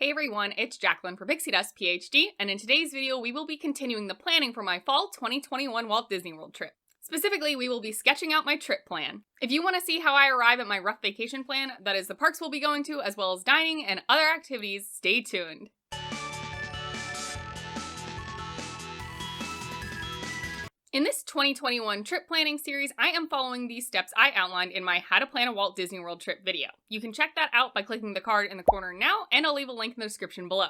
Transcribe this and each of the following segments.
Hey everyone, it's Jacqueline for Pixie Dust PhD, and in today's video we will be continuing the planning for my fall 2021 Walt Disney World trip. Specifically, we will be sketching out my trip plan. If you want to see how I arrive at my rough vacation plan, that is the parks we'll be going to, as well as dining and other activities, stay tuned. In this 2021 trip planning series, I am following these steps I outlined in my How to Plan a Walt Disney World Trip video. You can check that out by clicking the card in the corner now, and I'll leave a link in the description below.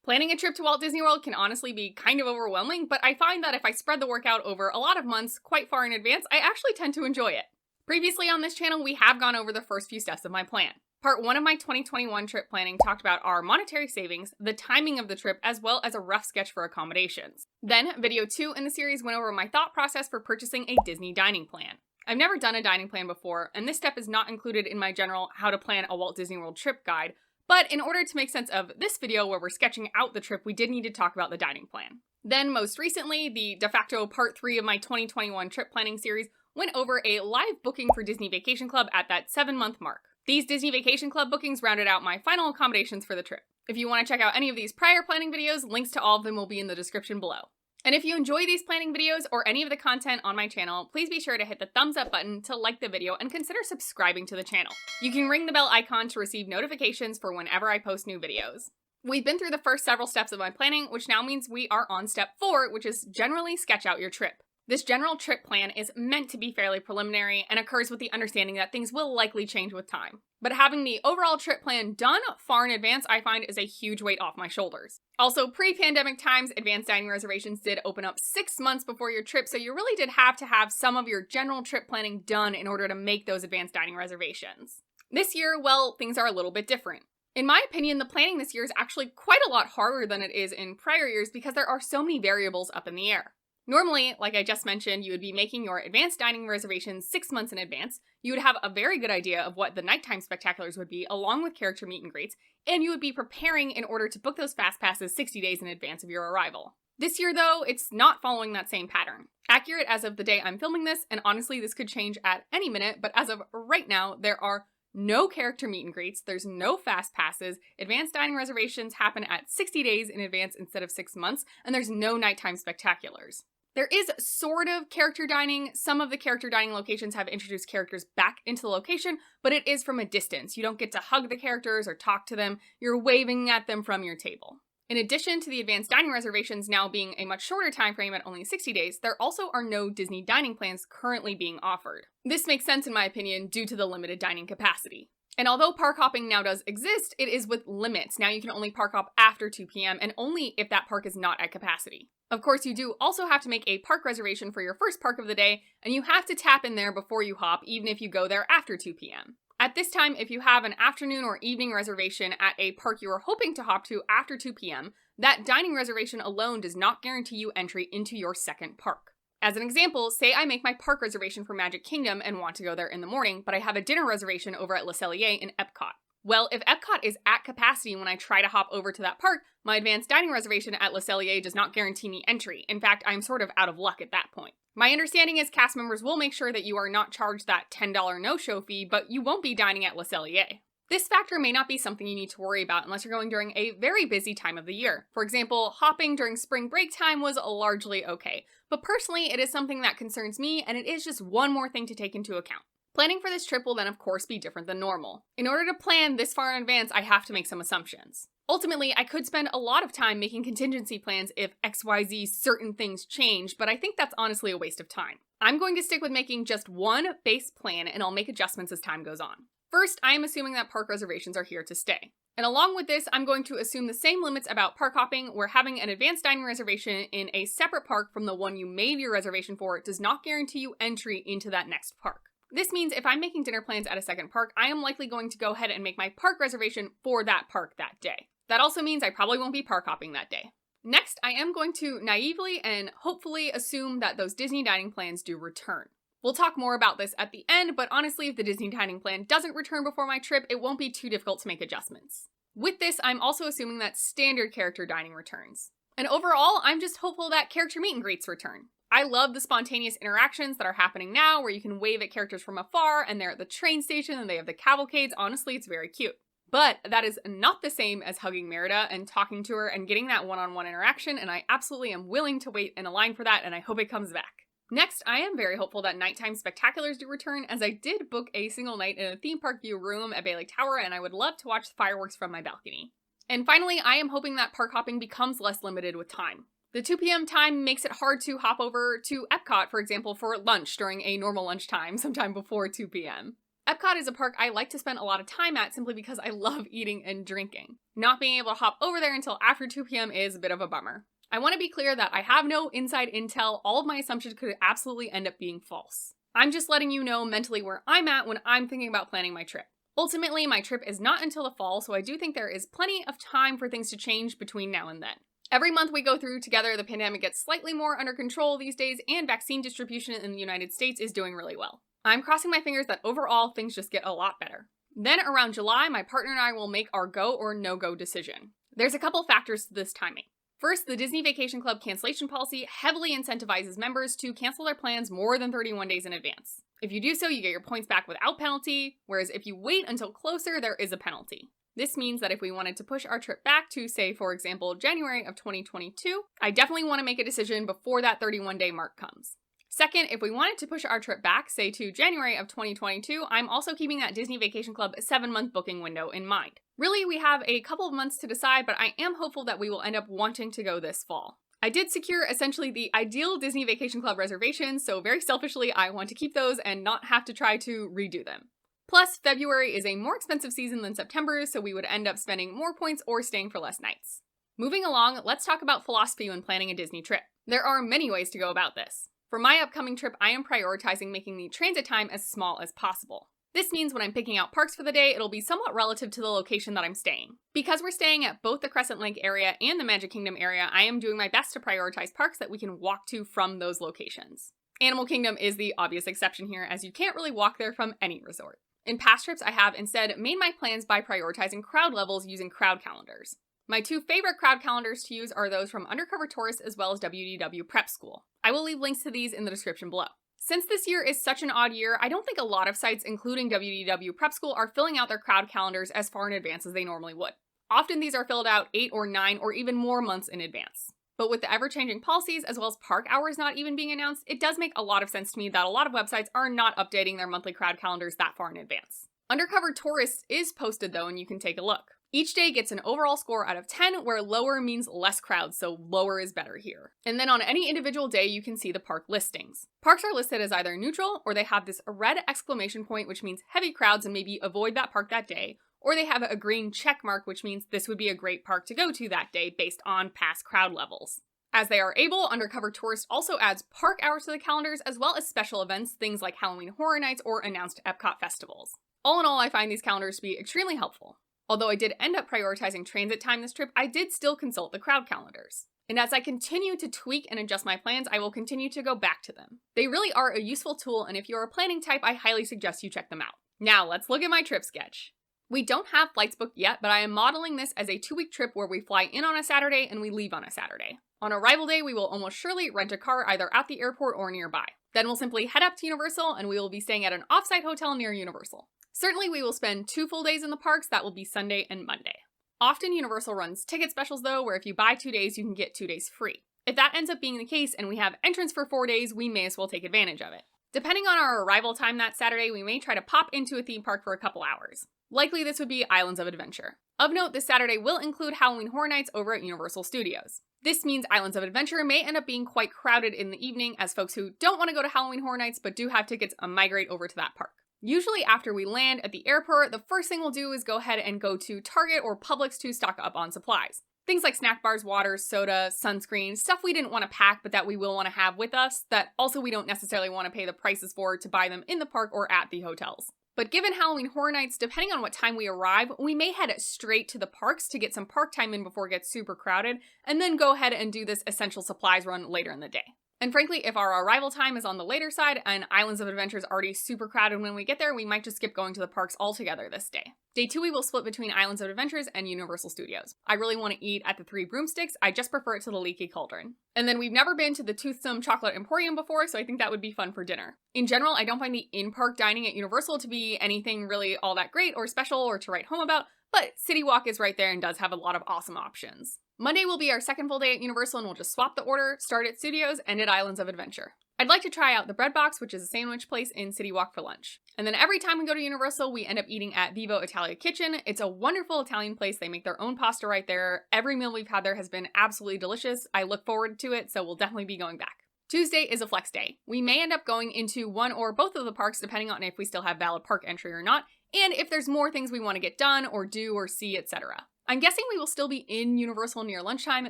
Planning a trip to Walt Disney World can honestly be kind of overwhelming, but I find that if I spread the work out over a lot of months quite far in advance, I actually tend to enjoy it. Previously on this channel, we have gone over the first few steps of my plan. Part 1 of my 2021 trip planning talked about our monetary savings, the timing of the trip, as well as a rough sketch for accommodations. Then, video 2 in the series went over my thought process for purchasing a Disney dining plan. I've never done a dining plan before, and this step is not included in my general How to Plan a Walt Disney World Trip guide, but in order to make sense of this video where we're sketching out the trip, we did need to talk about the dining plan. Then, most recently, the de facto part 3 of my 2021 trip planning series went over a live booking for Disney Vacation Club at that 7-month mark. These Disney Vacation Club bookings rounded out my final accommodations for the trip. If you want to check out any of these prior planning videos, links to all of them will be in the description below. And if you enjoy these planning videos or any of the content on my channel, please be sure to hit the thumbs up button to like the video and consider subscribing to the channel. You can ring the bell icon to receive notifications for whenever I post new videos. We've been through the first several steps of my planning, which now means we are on step 4, which is generally sketch out your trip. This general trip plan is meant to be fairly preliminary and occurs with the understanding that things will likely change with time. But having the overall trip plan done far in advance, I find, is a huge weight off my shoulders. Also, pre-pandemic times, advanced dining reservations did open up 6 months before your trip, so you really did have to have some of your general trip planning done in order to make those advanced dining reservations. This year, well, things are a little bit different. In my opinion, the planning this year is actually quite a lot harder than it is in prior years because there are so many variables up in the air. Normally, like I just mentioned, you would be making your advanced dining reservations 6 months in advance, you would have a very good idea of what the nighttime spectaculars would be along with character meet and greets, and you would be preparing in order to book those fast passes 60 days in advance of your arrival. This year though, it's not following that same pattern. Accurate as of the day I'm filming this, and honestly this could change at any minute, but as of right now, there are no character meet and greets, there's no fast passes, advanced dining reservations happen at 60 days in advance instead of 6 months, and there's no nighttime spectaculars. There is sort of character dining. Some of the character dining locations have introduced characters back into the location, but it is from a distance. You don't get to hug the characters or talk to them. You're waving at them from your table. In addition to the advanced dining reservations now being a much shorter time frame at only 60 days, there also are no Disney dining plans currently being offered. This makes sense in my opinion due to the limited dining capacity. And although park hopping now does exist, it is with limits. Now you can only park hop after 2 p.m. and only if that park is not at capacity. Of course, you do also have to make a park reservation for your first park of the day, and you have to tap in there before you hop, even if you go there after 2 p.m. At this time, if you have an afternoon or evening reservation at a park you are hoping to hop to after 2 p.m., that dining reservation alone does not guarantee you entry into your second park. As an example, say I make my park reservation for Magic Kingdom and want to go there in the morning, but I have a dinner reservation over at Le Cellier in Epcot. Well, if Epcot is at capacity when I try to hop over to that park, my advanced dining reservation at Le Cellier does not guarantee me entry. In fact, I'm sort of out of luck at that point. My understanding is cast members will make sure that you are not charged that $10 no-show fee, but you won't be dining at Le Cellier. This factor may not be something you need to worry about unless you're going during a very busy time of the year. For example, hopping during spring break time was largely okay, but personally it is something that concerns me, and it is just one more thing to take into account. Planning for this trip will then of course be different than normal. In order to plan this far in advance, I have to make some assumptions. Ultimately, I could spend a lot of time making contingency plans if XYZ certain things change, but I think that's honestly a waste of time. I'm going to stick with making just one base plan, and I'll make adjustments as time goes on. First, I am assuming that park reservations are here to stay. And along with this, I'm going to assume the same limits about park hopping, where having an advanced dining reservation in a separate park from the one you made your reservation for does not guarantee you entry into that next park. This means if I'm making dinner plans at a second park, I am likely going to go ahead and make my park reservation for that park that day. That also means I probably won't be park hopping that day. Next, I am going to naively and hopefully assume that those Disney dining plans do return. We'll talk more about this at the end, but honestly, if the Disney dining plan doesn't return before my trip, it won't be too difficult to make adjustments. With this, I'm also assuming that standard character dining returns. And overall, I'm just hopeful that character meet and greets return. I love the spontaneous interactions that are happening now, where you can wave at characters from afar, and they're at the train station, and they have the cavalcades. Honestly, it's very cute. But that is not the same as hugging Merida and talking to her and getting that one-on-one interaction, and I absolutely am willing to wait in a line for that, and I hope it comes back. Next, I am very hopeful that nighttime spectaculars do return, as I did book a single night in a theme park view room at Bay Lake Tower, and I would love to watch the fireworks from my balcony. And finally, I am hoping that park hopping becomes less limited with time. The 2 p.m. time makes it hard to hop over to Epcot, for example, for lunch during a normal lunchtime sometime before 2 p.m. Epcot is a park I like to spend a lot of time at simply because I love eating and drinking. Not being able to hop over there until after 2 p.m. is a bit of a bummer. I want to be clear that I have no inside intel. All of my assumptions could absolutely end up being false. I'm just letting you know mentally where I'm at when I'm thinking about planning my trip. Ultimately, my trip is not until the fall, so I do think there is plenty of time for things to change between now and then. Every month we go through together, the pandemic gets slightly more under control these days, and vaccine distribution in the United States is doing really well. I'm crossing my fingers that overall things just get a lot better. Then around July, my partner and I will make our go or no-go decision. There's a couple factors to this timing. First, the Disney Vacation Club cancellation policy heavily incentivizes members to cancel their plans more than 31 days in advance. If you do so, you get your points back without penalty, whereas if you wait until closer, there is a penalty. This means that if we wanted to push our trip back to, say, for example, January of 2022, I definitely want to make a decision before that 31-day mark comes. Second, if we wanted to push our trip back, say to January of 2022, I'm also keeping that Disney Vacation Club 7-month booking window in mind. Really, we have a couple of months to decide, but I am hopeful that we will end up wanting to go this fall. I did secure essentially the ideal Disney Vacation Club reservations, so very selfishly, I want to keep those and not have to try to redo them. Plus, February is a more expensive season than September, so we would end up spending more points or staying for less nights. Moving along, let's talk about philosophy when planning a Disney trip. There are many ways to go about this. For my upcoming trip, I am prioritizing making the transit time as small as possible. This means when I'm picking out parks for the day, it'll be somewhat relative to the location that I'm staying. Because we're staying at both the Crescent Lake area and the Magic Kingdom area, I am doing my best to prioritize parks that we can walk to from those locations. Animal Kingdom is the obvious exception here, as you can't really walk there from any resort. In past trips, I have instead made my plans by prioritizing crowd levels using crowd calendars. My two favorite crowd calendars to use are those from Undercover Tourist as well as WDW Prep School. I will leave links to these in the description below. Since this year is such an odd year, I don't think a lot of sites, including WDW Prep School, are filling out their crowd calendars as far in advance as they normally would. Often these are filled out 8 or 9 or even more months in advance. But with the ever-changing policies as well as park hours not even being announced, it does make a lot of sense to me that a lot of websites are not updating their monthly crowd calendars that far in advance. Undercover Tourist is posted though, and you can take a look. Each day gets an overall score out of 10, where lower means less crowds, so lower is better here. And then on any individual day, you can see the park listings. Parks are listed as either neutral, or they have this red exclamation point, which means heavy crowds and maybe avoid that park that day, or they have a green check mark, which means this would be a great park to go to that day based on past crowd levels. As they are able, Undercover Tourist also adds park hours to the calendars, as well as special events, things like Halloween Horror Nights or announced Epcot festivals. All in all, I find these calendars to be extremely helpful. Although I did end up prioritizing transit time this trip, I did still consult the crowd calendars. And as I continue to tweak and adjust my plans, I will continue to go back to them. They really are a useful tool, and if you're a planning type, I highly suggest you check them out. Now, let's look at my trip sketch. We don't have flights booked yet, but I am modeling this as a 2-week trip where we fly in on a Saturday and we leave on a Saturday. On arrival day, we will almost surely rent a car either at the airport or nearby. Then we'll simply head up to Universal, and we will be staying at an off-site hotel near Universal. Certainly we will spend 2 full days in the parks. That will be Sunday and Monday. Often Universal runs ticket specials though, where if you buy 2 days, you can get 2 days free. If that ends up being the case and we have entrance for 4 days, we may as well take advantage of it. Depending on our arrival time that Saturday, we may try to pop into a theme park for a couple hours. Likely this would be Islands of Adventure. Of note, this Saturday will include Halloween Horror Nights over at Universal Studios. This means Islands of Adventure may end up being quite crowded in the evening, as folks who don't want to go to Halloween Horror Nights but do have tickets migrate over to that park. Usually after we land at the airport, the first thing we'll do is go ahead and go to Target or Publix to stock up on supplies. Things like snack bars, water, soda, sunscreen, stuff we didn't want to pack but that we will want to have with us, that also we don't necessarily want to pay the prices for to buy them in the park or at the hotels. But given Halloween Horror Nights, depending on what time we arrive, we may head straight to the parks to get some park time in before it gets super crowded, and then go ahead and do this essential supplies run later in the day. And frankly, if our arrival time is on the later side and Islands of Adventure is already super crowded when we get there, we might just skip going to the parks altogether this day. Day 2 we will split between Islands of Adventures and Universal Studios. I really want to eat at the Three Broomsticks, I just prefer it to the Leaky Cauldron. And then we've never been to the Toothsome Chocolate Emporium before, so I think that would be fun for dinner. In general, I don't find the in-park dining at Universal to be anything really all that great or special or to write home about, but City Walk is right there and does have a lot of awesome options. Monday will be our second full day at Universal, and we'll just swap the order, start at Studios, end at Islands of Adventure. I'd like to try out the Bread Box, which is a sandwich place in City Walk, for lunch. And then every time we go to Universal, we end up eating at Vivo Italia Kitchen. It's a wonderful Italian place. They make their own pasta right there. Every meal we've had there has been absolutely delicious. I look forward to it, so we'll definitely be going back. Tuesday is a flex day. We may end up going into one or both of the parks depending on if we still have valid park entry or not, and if there's more things we want to get done or do or see, etc. I'm guessing we will still be in Universal near lunchtime.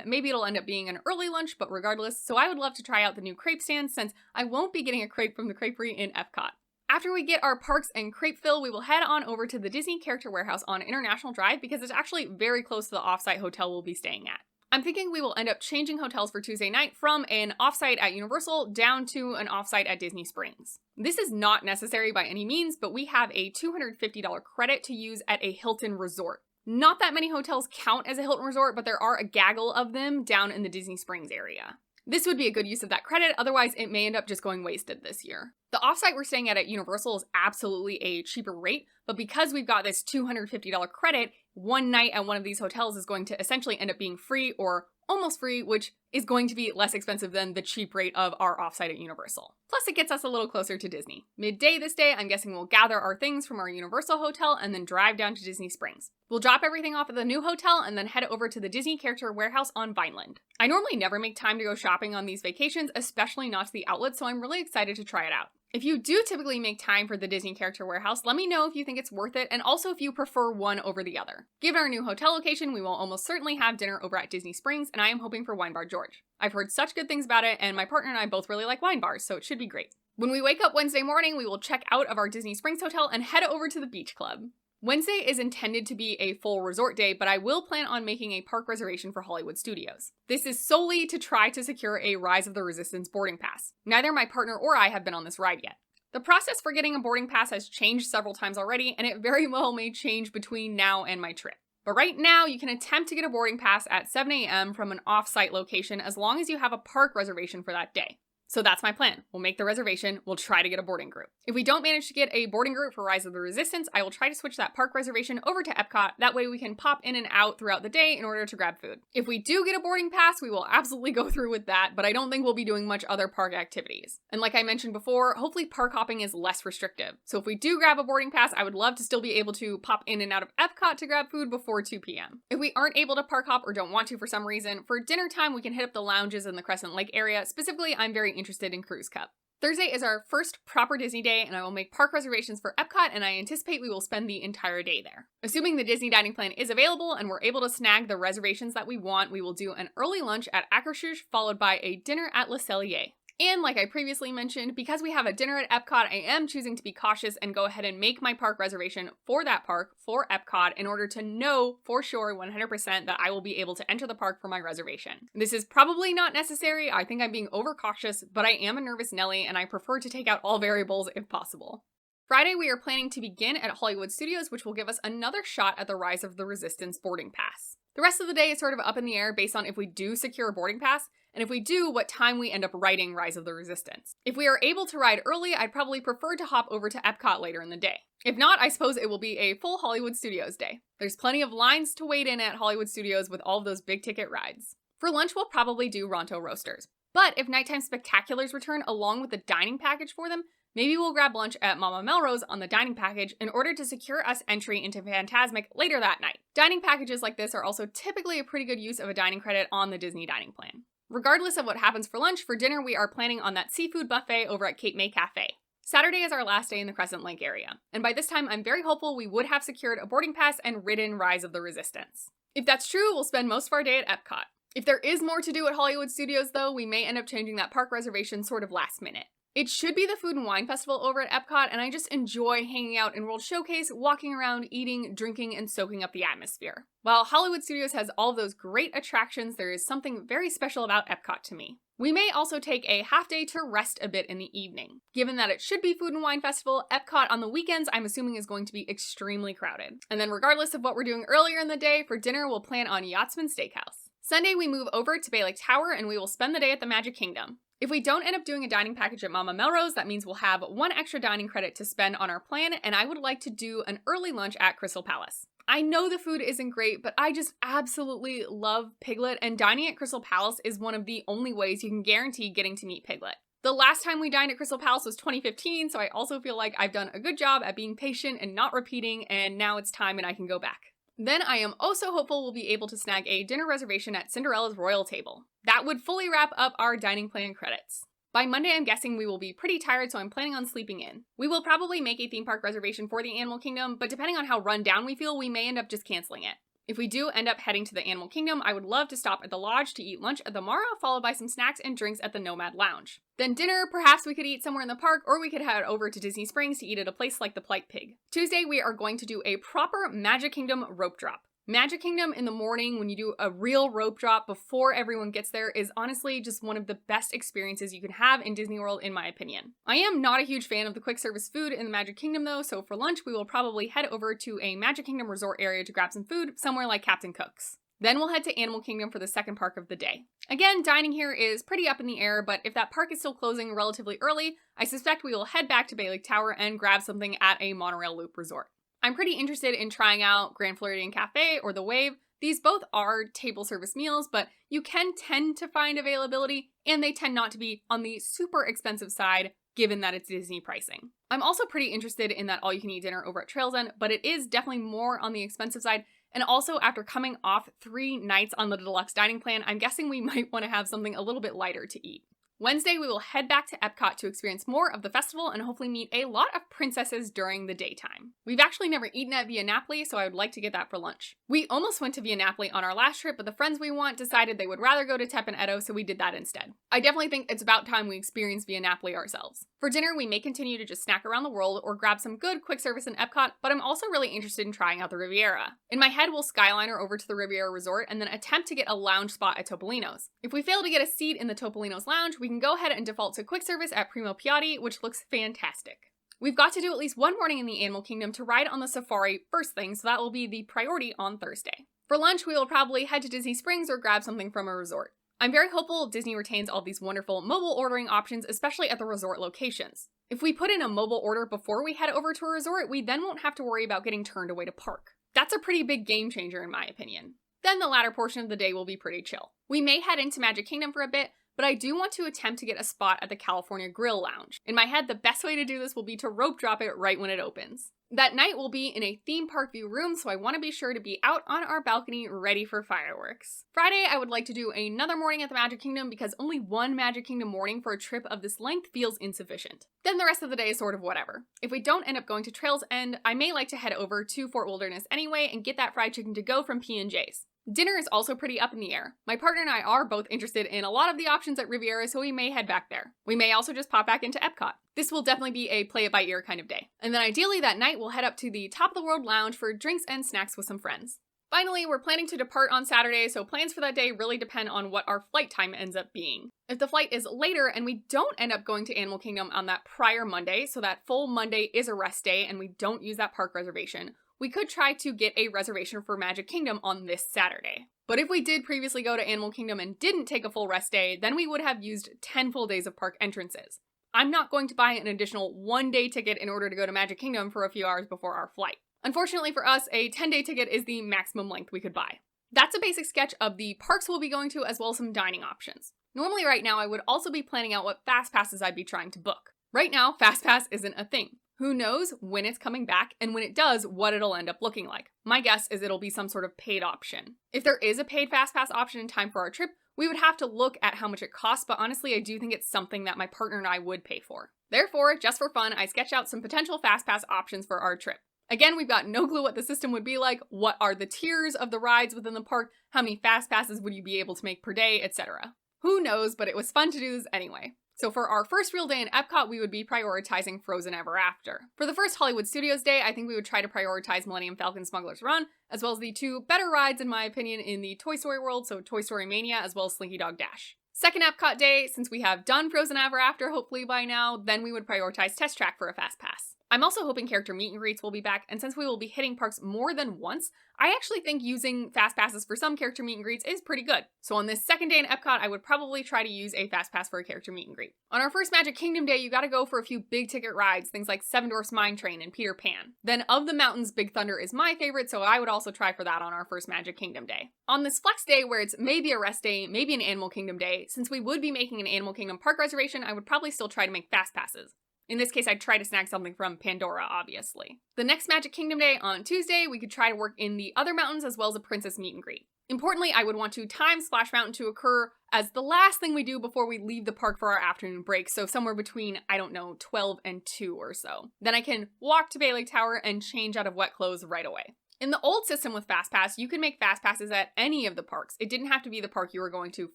Maybe it'll end up being an early lunch, but regardless, so I would love to try out the new crepe stand since I won't be getting a crepe from the creperie in Epcot. After we get our parks and crepe fill, we will head on over to the Disney Character Warehouse on International Drive because it's actually very close to the offsite hotel we'll be staying at. I'm thinking we will end up changing hotels for Tuesday night from an offsite at Universal down to an offsite at Disney Springs. This is not necessary by any means, but we have a $250 credit to use at a Hilton resort. Not that many hotels count as a Hilton resort, but there are a gaggle of them down in the Disney Springs area. This would be a good use of that credit, otherwise it may end up just going wasted this year. The offsite we're staying at Universal is absolutely a cheaper rate, but because we've got this $250 credit, one night at one of these hotels is going to essentially end up being free or almost free, which is going to be less expensive than the cheap rate of our offsite at Universal. Plus, it gets us a little closer to Disney. Midday this day, I'm guessing we'll gather our things from our Universal hotel and then drive down to Disney Springs. We'll drop everything off at the new hotel and then head over to the Disney Character Warehouse on Vineland. I normally never make time to go shopping on these vacations, especially not to the outlet, so I'm really excited to try it out. If you do typically make time for the Disney Character Warehouse, let me know if you think it's worth it and also if you prefer one over the other. Given our new hotel location, we will almost certainly have dinner over at Disney Springs, and I am hoping for Wine Bar George. I've heard such good things about it, and my partner and I both really like wine bars, so it should be great. When we wake up Wednesday morning, we will check out of our Disney Springs hotel and head over to the beach club. Wednesday is intended to be a full resort day, but I will plan on making a park reservation for Hollywood Studios. This is solely to try to secure a Rise of the Resistance boarding pass. Neither my partner or I have been on this ride yet. The process for getting a boarding pass has changed several times already, and it very well may change between now and my trip. But right now, you can attempt to get a boarding pass at 7 a.m. from an off-site location as long as you have a park reservation for that day. So that's my plan. We'll make the reservation, we'll try to get a boarding group. If we don't manage to get a boarding group for Rise of the Resistance, I will try to switch that park reservation over to Epcot. That way we can pop in and out throughout the day in order to grab food. If we do get a boarding pass, we will absolutely go through with that, but I don't think we'll be doing much other park activities. And like I mentioned before, hopefully park hopping is less restrictive. So if we do grab a boarding pass, I would love to still be able to pop in and out of Epcot to grab food before 2 p.m. If we aren't able to park hop or don't want to for some reason, for dinner time we can hit up the lounges in the Crescent Lake area. Specifically, I'm very interested in Cruise Cup. Thursday is our first proper Disney day, and I will make park reservations for Epcot, and I anticipate we will spend the entire day there. Assuming the Disney dining plan is available and we're able to snag the reservations that we want, we will do an early lunch at Akershus, followed by a dinner at Le Cellier. And like I previously mentioned, because we have a dinner at Epcot, I am choosing to be cautious and go ahead and make my park reservation for that park, for Epcot, in order to know for sure 100% that I will be able to enter the park for my reservation. This is probably not necessary. I think I'm being overcautious, but I am a nervous Nelly and I prefer to take out all variables if possible. Friday, we are planning to begin at Hollywood Studios, which will give us another shot at the Rise of the Resistance boarding pass. The rest of the day is sort of up in the air based on if we do secure a boarding pass, and if we do, what time we end up riding Rise of the Resistance. If we are able to ride early, I'd probably prefer to hop over to Epcot later in the day. If not, I suppose it will be a full Hollywood Studios day. There's plenty of lines to wait in at Hollywood Studios with all of those big ticket rides. For lunch, we'll probably do Ronto Roasters. But if Nighttime Spectaculars return along with the dining package for them, maybe we'll grab lunch at Mama Melrose on the dining package in order to secure us entry into Fantasmic later that night. Dining packages like this are also typically a pretty good use of a dining credit on the Disney dining plan. Regardless of what happens for lunch, for dinner we are planning on that seafood buffet over at Cape May Cafe. Saturday is our last day in the Crescent Lake area, and by this time I'm very hopeful we would have secured a boarding pass and ridden Rise of the Resistance. If that's true, we'll spend most of our day at Epcot. If there is more to do at Hollywood Studios though, we may end up changing that park reservation sort of last minute. It should be the Food and Wine Festival over at Epcot, and I just enjoy hanging out in World Showcase, walking around, eating, drinking, and soaking up the atmosphere. While Hollywood Studios has all of those great attractions, there is something very special about Epcot to me. We may also take a half day to rest a bit in the evening. Given that it should be Food and Wine Festival, Epcot on the weekends I'm assuming is going to be extremely crowded. And then regardless of what we're doing earlier in the day, for dinner we'll plan on Yachtsman Steakhouse. Sunday we move over to Bay Lake Tower and we will spend the day at the Magic Kingdom. If we don't end up doing a dining package at Mama Melrose, that means we'll have one extra dining credit to spend on our plan, and I would like to do an early lunch at Crystal Palace. I know the food isn't great, but I just absolutely love Piglet, and dining at Crystal Palace is one of the only ways you can guarantee getting to meet Piglet. The last time we dined at Crystal Palace was 2015, so I also feel like I've done a good job at being patient and not repeating, and now it's time and I can go back. Then I am also hopeful we'll be able to snag a dinner reservation at Cinderella's Royal Table. That would fully wrap up our dining plan credits. By Monday, I'm guessing we will be pretty tired, so I'm planning on sleeping in. We will probably make a theme park reservation for the Animal Kingdom, but depending on how run down we feel, we may end up just canceling it. If we do end up heading to the Animal Kingdom, I would love to stop at the Lodge to eat lunch at the Mara, followed by some snacks and drinks at the Nomad Lounge. Then dinner, perhaps we could eat somewhere in the park, or we could head over to Disney Springs to eat at a place like the Polite Pig. Tuesday, we are going to do a proper Magic Kingdom rope drop. Magic Kingdom in the morning, when you do a real rope drop before everyone gets there, is honestly just one of the best experiences you can have in Disney World, in my opinion. I am not a huge fan of the quick service food in the Magic Kingdom though, so for lunch we will probably head over to a Magic Kingdom resort area to grab some food, somewhere like Captain Cook's. Then we'll head to Animal Kingdom for the second park of the day. Again, dining here is pretty up in the air, but if that park is still closing relatively early, I suspect we will head back to Bay Lake Tower and grab something at a monorail loop resort. I'm pretty interested in trying out Grand Floridian Cafe or The Wave. These both are table service meals, but you can tend to find availability, and they tend not to be on the super expensive side, given that it's Disney pricing. I'm also pretty interested in that all-you-can-eat dinner over at Trails End, but it is definitely more on the expensive side, and also after coming off 3 nights on the deluxe dining plan, I'm guessing we might want to have something a little bit lighter to eat. Wednesday, we will head back to Epcot to experience more of the festival and hopefully meet a lot of princesses during the daytime. We've actually never eaten at Via Napoli, so I would like to get that for lunch. We almost went to Via Napoli on our last trip, but the friends we want decided they would rather go to Tep and Edo, so we did that instead. I definitely think it's about time we experience Via Napoli ourselves. For dinner, we may continue to just snack around the world or grab some good quick service in Epcot, but I'm also really interested in trying out the Riviera. In my head, we'll Skyliner over to the Riviera Resort and then attempt to get a lounge spot at Topolino's. If we fail to get a seat in the Topolino's lounge, we can go ahead and default to quick service at Primo Piatti, which looks fantastic. We've got to do at least one morning in the Animal Kingdom to ride on the safari first thing, so that will be the priority on Thursday. For lunch, we will probably head to Disney Springs or grab something from a resort. I'm very hopeful Disney retains all these wonderful mobile ordering options, especially at the resort locations. If we put in a mobile order before we head over to a resort, we then won't have to worry about getting turned away to park. That's a pretty big game changer in my opinion. Then the latter portion of the day will be pretty chill. We may head into Magic Kingdom for a bit, but I do want to attempt to get a spot at the California Grill Lounge. In my head, the best way to do this will be to rope drop it right when it opens. That night we'll be in a theme park view room, so I want to be sure to be out on our balcony ready for fireworks. Friday, I would like to do another morning at the Magic Kingdom because only one Magic Kingdom morning for a trip of this length feels insufficient. Then the rest of the day is sort of whatever. If we don't end up going to Trails End, I may like to head over to Fort Wilderness anyway and get that fried chicken to go from P&J's. Dinner is also pretty up in the air. My partner and I are both interested in a lot of the options at Riviera, so we may head back there. We may also just pop back into Epcot. This will definitely be a play it by ear kind of day. And then ideally that night we'll head up to the Top of the World Lounge for drinks and snacks with some friends. Finally, we're planning to depart on Saturday, so plans for that day really depend on what our flight time ends up being. If the flight is later and we don't end up going to Animal Kingdom on that prior Monday, so that full Monday is a rest day and we don't use that park reservation, we could try to get a reservation for Magic Kingdom on this Saturday. But if we did previously go to Animal Kingdom and didn't take a full rest day, then we would have used 10 full days of park entrances. I'm not going to buy an additional 1-day ticket in order to go to Magic Kingdom for a few hours before our flight. Unfortunately for us, a 10-day ticket is the maximum length we could buy. That's a basic sketch of the parks we'll be going to as well as some dining options. Normally right now I would also be planning out what fast passes I'd be trying to book. Right now, fast pass isn't a thing. Who knows when it's coming back, and when it does, what it'll end up looking like. My guess is it'll be some sort of paid option. If there is a paid FastPass option in time for our trip, we would have to look at how much it costs, but honestly, I do think it's something that my partner and I would pay for. Therefore, just for fun, I sketched out some potential FastPass options for our trip. Again, we've got no clue what the system would be like, what are the tiers of the rides within the park, how many FastPasses would you be able to make per day, etc. Who knows, but it was fun to do this anyway. So for our first real day in Epcot, we would be prioritizing Frozen Ever After. For the first Hollywood Studios day, I think we would try to prioritize Millennium Falcon Smuggler's Run, as well as the 2 better rides in my opinion in the Toy Story world, so Toy Story Mania as well as Slinky Dog Dash. Second Epcot day, since we have done Frozen Ever After hopefully by now, then we would prioritize Test Track for a fast pass. I'm also hoping character meet and greets will be back, and since we will be hitting parks more than once, I actually think using fast passes for some character meet and greets is pretty good. So on this second day in Epcot, I would probably try to use a fast pass for a character meet and greet. On our first Magic Kingdom day, you gotta go for a few big ticket rides, things like Seven Dwarfs Mine Train and Peter Pan. Then of the mountains, Big Thunder is my favorite, so I would also try for that on our first Magic Kingdom day. On this flex day, where it's maybe a rest day, maybe an Animal Kingdom day, since we would be making an Animal Kingdom park reservation, I would probably still try to make fast passes. In this case, I'd try to snag something from Pandora, obviously. The next Magic Kingdom day, on Tuesday, we could try to work in the other mountains as well as a princess meet and greet. Importantly, I would want to time Splash Mountain to occur as the last thing we do before we leave the park for our afternoon break, so somewhere between, 12 and 2 or so. Then I can walk to Bay Lake Tower and change out of wet clothes right away. In the old system with FastPass, you could make fast passes at any of the parks. It didn't have to be the park you were going to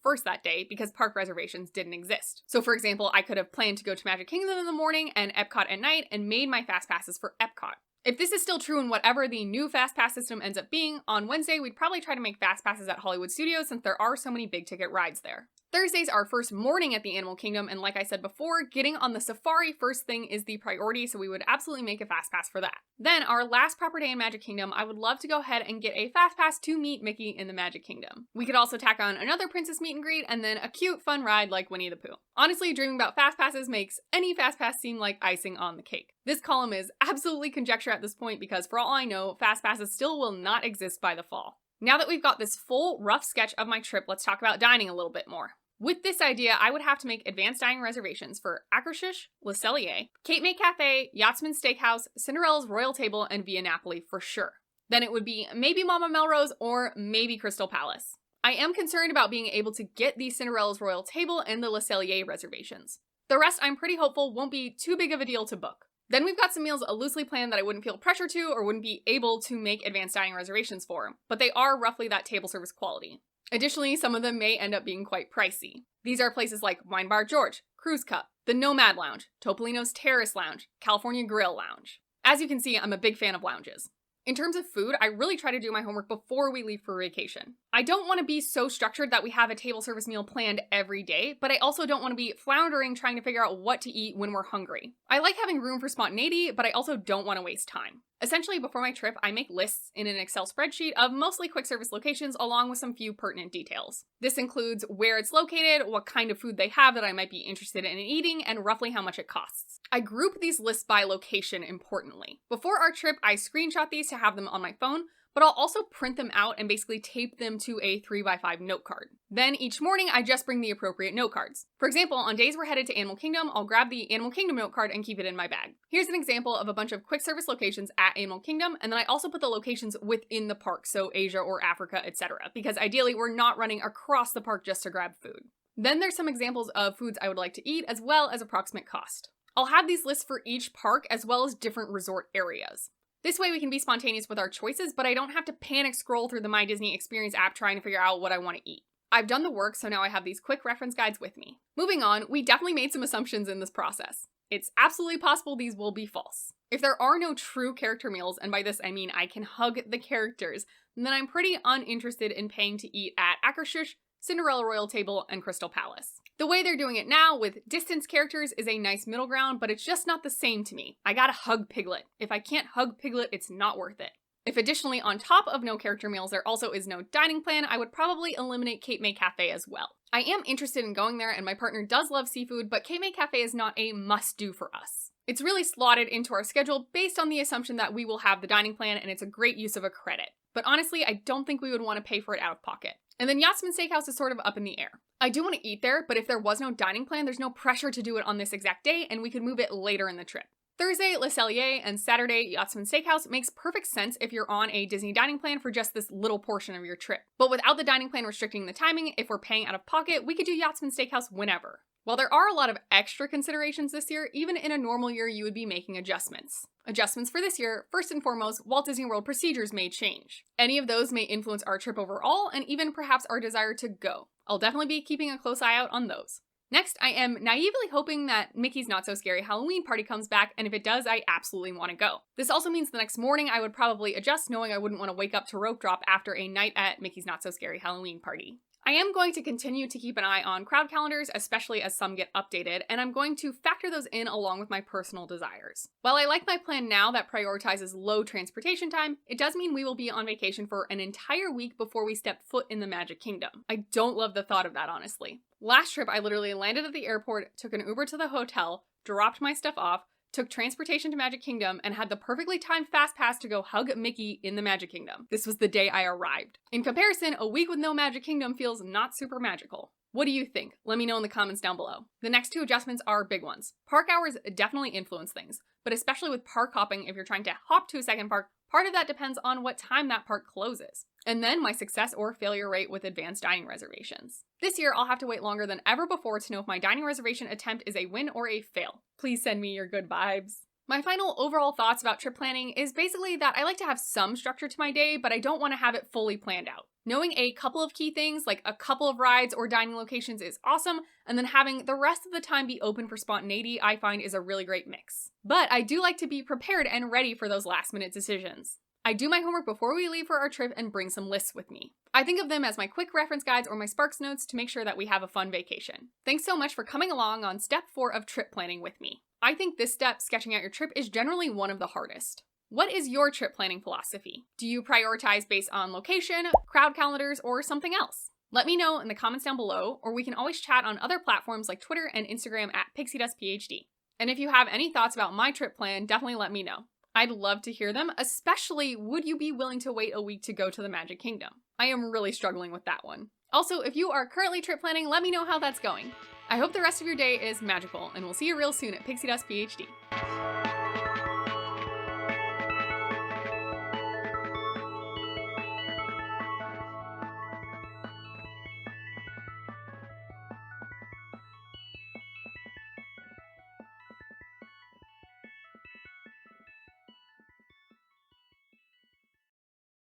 first that day because park reservations didn't exist. So for example, I could have planned to go to Magic Kingdom in the morning and Epcot at night and made my fast passes for Epcot. If this is still true in whatever the new fast pass system ends up being, on Wednesday we'd probably try to make fast passes at Hollywood Studios since there are so many big ticket rides there. Thursday's our first morning at the Animal Kingdom, and like I said before, getting on the safari first thing is the priority, so we would absolutely make a fast pass for that. Then, our last proper day in Magic Kingdom, I would love to go ahead and get a fast pass to meet Mickey in the Magic Kingdom. We could also tack on another princess meet and greet, and then a cute, fun ride like Winnie the Pooh. Honestly, dreaming about fast passes makes any fast pass seem like icing on the cake. This column is absolutely conjecture at this point because, for all I know, fast passes still will not exist by the fall. Now that we've got this full, rough sketch of my trip, let's talk about dining a little bit more. With this idea, I would have to make advanced dining reservations for Akershus, Le Cellier, Cape May Cafe, Yachtsman Steakhouse, Cinderella's Royal Table, and Via Napoli for sure. Then it would be maybe Mama Melrose or maybe Crystal Palace. I am concerned about being able to get the Cinderella's Royal Table and the Le Cellier reservations. The rest I'm pretty hopeful won't be too big of a deal to book. Then we've got some meals loosely planned that I wouldn't feel pressure to or wouldn't be able to make advanced dining reservations for, but they are roughly that table service quality. Additionally, some of them may end up being quite pricey. These are places like Wine Bar George, Cruise Cup, the Nomad Lounge, Topolino's Terrace Lounge, California Grill Lounge. As you can see, I'm a big fan of lounges. In terms of food, I really try to do my homework before we leave for vacation. I don't want to be so structured that we have a table service meal planned every day, but I also don't want to be floundering trying to figure out what to eat when we're hungry. I like having room for spontaneity, but I also don't want to waste time. Essentially, before my trip, I make lists in an Excel spreadsheet of mostly quick service locations along with some few pertinent details. This includes where it's located, what kind of food they have that I might be interested in eating, and roughly how much it costs. I group these lists by location importantly. Before our trip, I screenshot these to have them on my phone, but I'll also print them out and basically tape them to a 3x5 note card. Then each morning, I just bring the appropriate note cards. For example, on days we're headed to Animal Kingdom, I'll grab the Animal Kingdom note card and keep it in my bag. Here's an example of a bunch of quick service locations at Animal Kingdom, and then I also put the locations within the park, so Asia or Africa, etc., because ideally we're not running across the park just to grab food. Then there's some examples of foods I would like to eat, as well as approximate cost. I'll have these lists for each park, as well as different resort areas. This way we can be spontaneous with our choices, but I don't have to panic scroll through the My Disney Experience app trying to figure out what I want to eat. I've done the work, so now I have these quick reference guides with me. Moving on, we definitely made some assumptions in this process. It's absolutely possible these will be false. If there are no true character meals, and by this I mean I can hug the characters, then I'm pretty uninterested in paying to eat at Akershus, Cinderella Royal Table, and Crystal Palace. The way they're doing it now with distance characters is a nice middle ground, but it's just not the same to me. I gotta hug Piglet. If I can't hug Piglet, it's not worth it. If additionally on top of no character meals there also is no dining plan, I would probably eliminate Cape May Cafe as well. I am interested in going there and my partner does love seafood, but Cape May Cafe is not a must-do for us. It's really slotted into our schedule based on the assumption that we will have the dining plan and it's a great use of a credit. But honestly, I don't think we would want to pay for it out of pocket. And then Yachtsman Steakhouse is sort of up in the air. I do want to eat there, but if there was no dining plan, there's no pressure to do it on this exact day, and we could move it later in the trip. Thursday, Le Cellier, and Saturday, Yachtsman Steakhouse makes perfect sense if you're on a Disney dining plan for just this little portion of your trip. But without the dining plan restricting the timing, if we're paying out of pocket, we could do Yachtsman Steakhouse whenever. While there are a lot of extra considerations this year, even in a normal year you would be making adjustments. Adjustments for this year, first and foremost, Walt Disney World procedures may change. Any of those may influence our trip overall, and even perhaps our desire to go. I'll definitely be keeping a close eye out on those. Next, I am naively hoping that Mickey's Not So Scary Halloween Party comes back, and if it does, I absolutely want to go. This also means the next morning I would probably adjust, knowing I wouldn't want to wake up to rope drop after a night at Mickey's Not So Scary Halloween Party. I am going to continue to keep an eye on crowd calendars, especially as some get updated, and I'm going to factor those in along with my personal desires. While I like my plan now that prioritizes low transportation time, it does mean we will be on vacation for an entire week before we step foot in the Magic Kingdom. I don't love the thought of that, honestly. Last trip, I literally landed at the airport, took an Uber to the hotel, dropped my stuff off, took transportation to Magic Kingdom, and had the perfectly timed fast pass to go hug Mickey in the Magic Kingdom. This was the day I arrived. In comparison, a week with no Magic Kingdom feels not super magical. What do you think? Let me know in the comments down below. The next two adjustments are big ones. Park hours definitely influence things, but especially with park hopping, if you're trying to hop to a second park, part of that depends on what time that park closes. And then my success or failure rate with advanced dining reservations. This year, I'll have to wait longer than ever before to know if my dining reservation attempt is a win or a fail. Please send me your good vibes. My final overall thoughts about trip planning is basically that I like to have some structure to my day, but I don't want to have it fully planned out. Knowing a couple of key things, like a couple of rides or dining locations, is awesome, and then having the rest of the time be open for spontaneity I find is a really great mix. But I do like to be prepared and ready for those last-minute decisions. I do my homework before we leave for our trip and bring some lists with me. I think of them as my quick reference guides or my Sparks notes to make sure that we have a fun vacation. Thanks so much for coming along on step 4 of trip planning with me. I think this step, sketching out your trip, is generally one of the hardest. What is your trip planning philosophy? Do you prioritize based on location, crowd calendars, or something else? Let me know in the comments down below, or we can always chat on other platforms like Twitter and Instagram at PixieDustPhD. And if you have any thoughts about my trip plan, definitely let me know. I'd love to hear them, especially would you be willing to wait a week to go to the Magic Kingdom? I am really struggling with that one. Also, if you are currently trip planning, let me know how that's going. I hope the rest of your day is magical, and we'll see you real soon at PixieDustPhD.